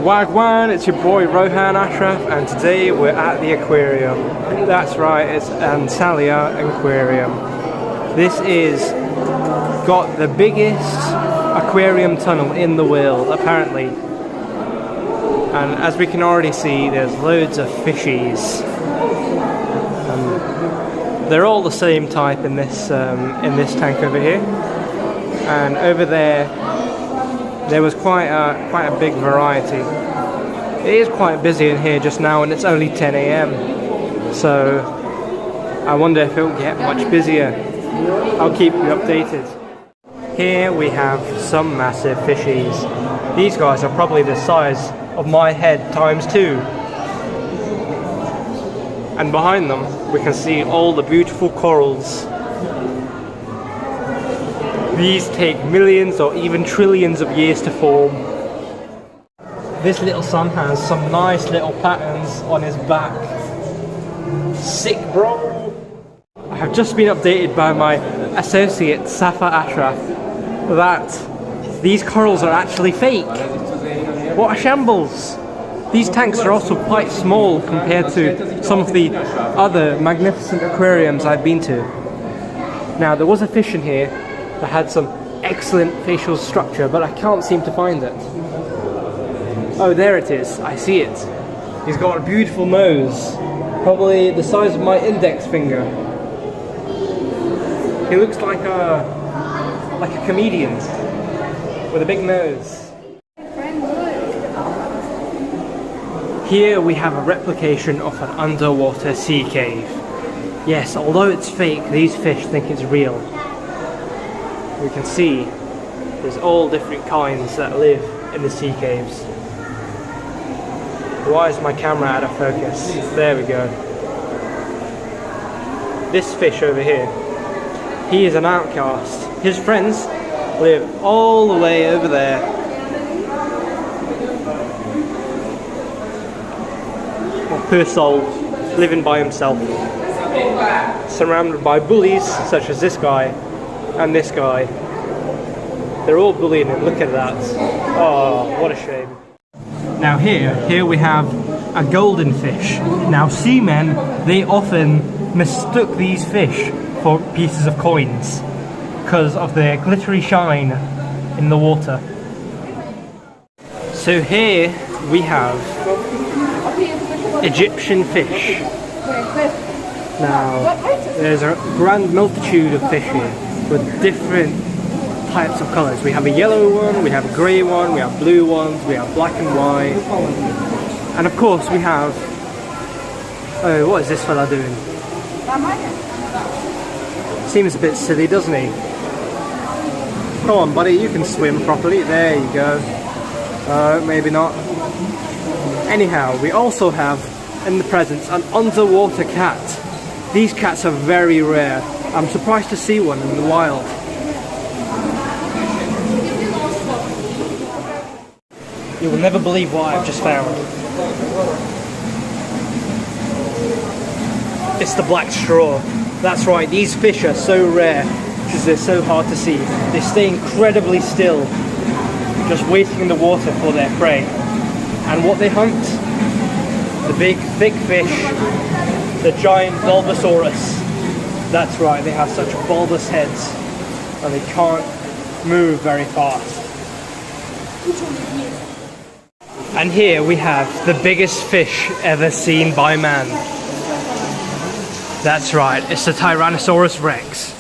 Wagwan, it's your boy Rohan Ashraf, and today we're at the aquarium. That's right, it's Antalya Aquarium. This is got the biggest aquarium tunnel in the world, apparently. And as we can already see, there's loads of fishies. They're all the same type in this tank over here, and over there was quite a big variety. It is quite busy in here just now, and it's only 10 AM, so I wonder if it will get much busier. I'll keep you updated. Here we have some massive fishies. These guys are probably the size of my head times 2. And behind them we can see all the beautiful corals. These take millions or even trillions of years to form. This little son has some nice little patterns on his back. Sick, bro! I have just been updated by my associate Safa Ashraf that these corals are actually fake. What a shambles! These tanks are also quite small compared to some of the other magnificent aquariums I've been to. Now, there was a fish in here that had some excellent facial structure, but I can't seem to find it. Oh, there it is. I see it. He's got a beautiful nose, probably the size of my index finger. He looks like a comedian with a big nose. Here we have a replication of an underwater sea cave. Yes, although it's fake, these fish think it's real. We can see there's all different kinds that live in the sea caves. Why is my camera out of focus? There we go. This fish over here, he is an outcast. His friends live all the way over there. Poor soul, living by himself, surrounded by bullies such as this guy and this guy. They're all bullying him, look at that. Oh, what a shame. Now here we have a golden fish. Now seamen, they often mistook these fish for pieces of coins because of their glittery shine in the water. So here we have Egyptian fish. Now, there's a grand multitude of fish here with different types of colours. We have a yellow one, we have a grey one, we have blue ones, we have black and white. And of course we have... Oh, what is this fella doing? Seems a bit silly, doesn't he? Come on buddy, you can swim properly. There you go. Maybe not. Anyhow, we also have in the presence an underwater cat. These cats are very rare. I'm surprised to see one in the wild. You will never believe what I've just found. It's the black straw. That's right, these fish are so rare because they're so hard to see. They stay incredibly still, just waiting in the water for their prey. And what they hunt? The big, thick fish, the giant Bulbosaurus. That's right, they have such bulbous heads and they can't move very fast. And here we have the biggest fish ever seen by man. That's right, it's the Tyrannosaurus Rex.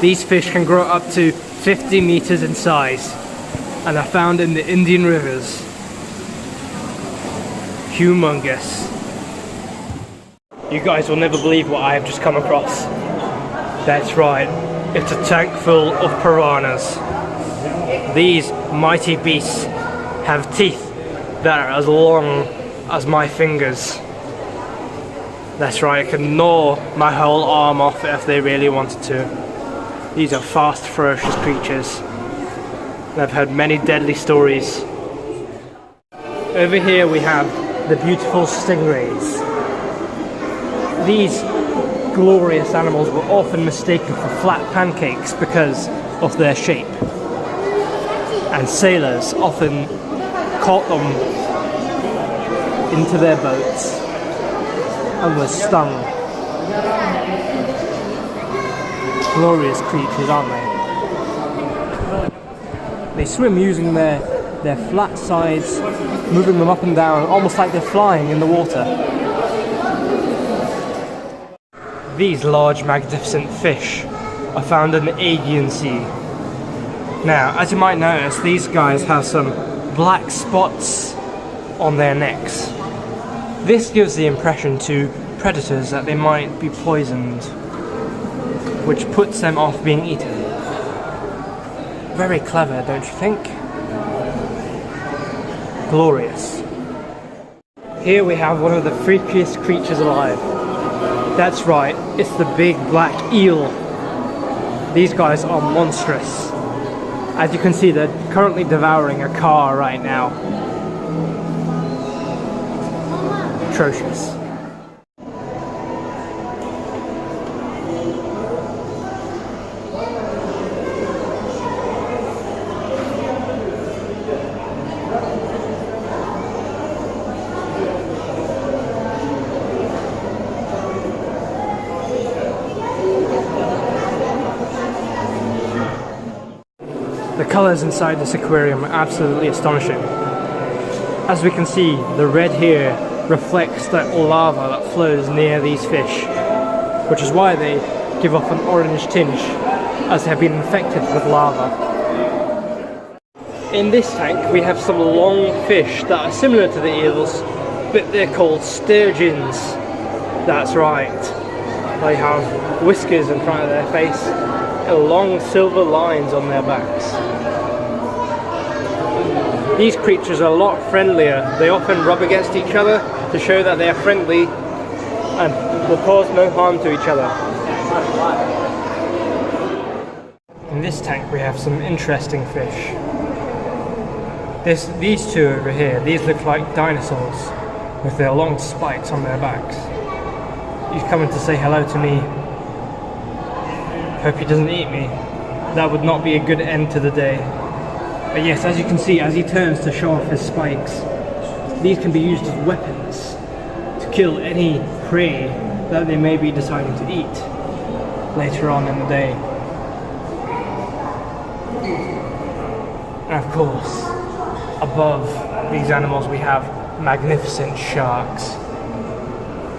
These fish can grow up to 50 meters in size and are found in the Indian rivers. Humongous. You guys will never believe what I have just come across. That's right, it's a tank full of piranhas. These mighty beasts have teeth that are as long as my fingers. That's right, I can gnaw my whole arm off if they really wanted to. These are fast, ferocious creatures. I've heard many deadly stories. Over here we have the beautiful stingrays. These glorious animals were often mistaken for flat pancakes because of their shape. And sailors often caught them into their boats and were stung. Glorious creatures, aren't they? They swim using their flat sides, moving them up and down, almost like they're flying in the water. These large, magnificent fish are found in the Aegean Sea. Now, as you might notice, these guys have some black spots on their necks. This gives the impression to predators that they might be poisoned, which puts them off being eaten. Very clever, don't you think? Glorious. Here we have one of the freakiest creatures alive. That's right, it's the big black eel. These guys are monstrous. As you can see, they're currently devouring a car right now. Atrocious. The colours inside this aquarium are absolutely astonishing. As we can see, the red here reflects that lava that flows near these fish, which is why they give off an orange tinge, as they have been infected with lava. In this tank we have some long fish that are similar to the eels, but they're called sturgeons. That's right. They have whiskers in front of their face and long silver lines on their backs. These creatures are a lot friendlier. They often rub against each other to show that they are friendly and will cause no harm to each other. In this tank we have some interesting fish. These two over here, these look like dinosaurs with their long spikes on their backs. He's coming to say hello to me. Hope he doesn't eat me. That would not be a good end to the day. But yes, as you can see, as he turns to show off his spikes, these can be used as weapons to kill any prey that they may be deciding to eat later on in the day. And of course, above these animals we have magnificent sharks.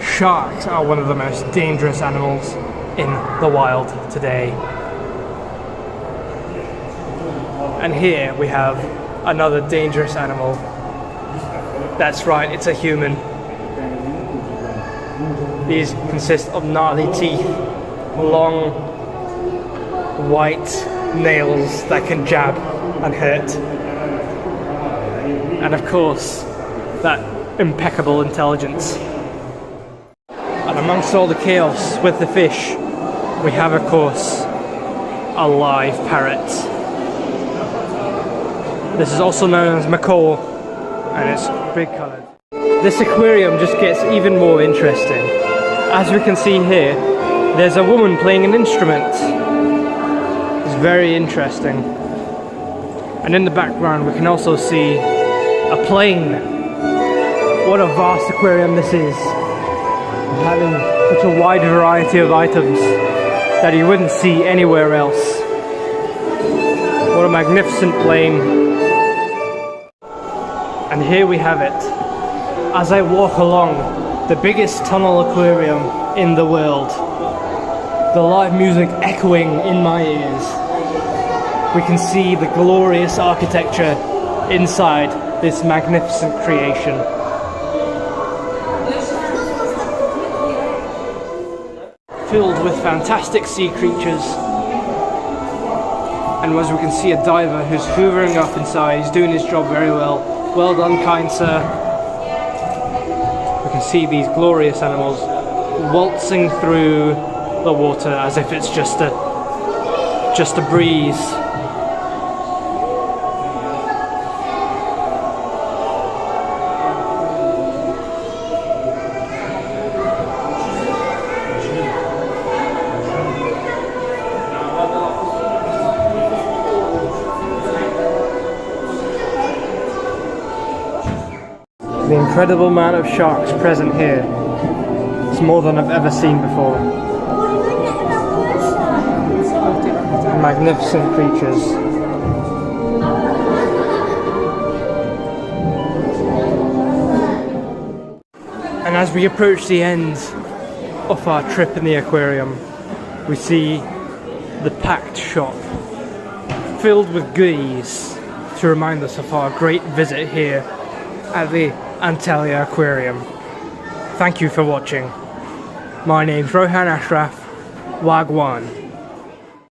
Sharks are one of the most dangerous animals in the wild today. And here we have another dangerous animal. That's right, it's a human. These consist of gnarly teeth, long white nails that can jab and hurt. And of course, that impeccable intelligence. And amongst all the chaos with the fish, we have, of course, a live parrot. This is also known as Macaw, and it's big coloured. This aquarium just gets even more interesting. As we can see here, there's a woman playing an instrument. It's very interesting. And in the background we can also see a plane. What a vast aquarium this is. Having such a wide variety of items that you wouldn't see anywhere else. What a magnificent plane. And here we have it. As I walk along the biggest tunnel aquarium in the world, the live music echoing in my ears, we can see the glorious architecture inside this magnificent creation. Filled with fantastic sea creatures. And as we can see, a diver who's hoovering up inside. He's doing his job very well. Well done, kind sir. We can see these glorious animals waltzing through the water as if it's just a breeze. The incredible amount of sharks present here. It's more than I've ever seen before. Magnificent creatures. And as we approach the end of our trip in the aquarium, we see the packed shop filled with goodies to remind us of our great visit here at the Antalya Aquarium. Thank you for watching. My name's Rohan Ashraf. Wagwan.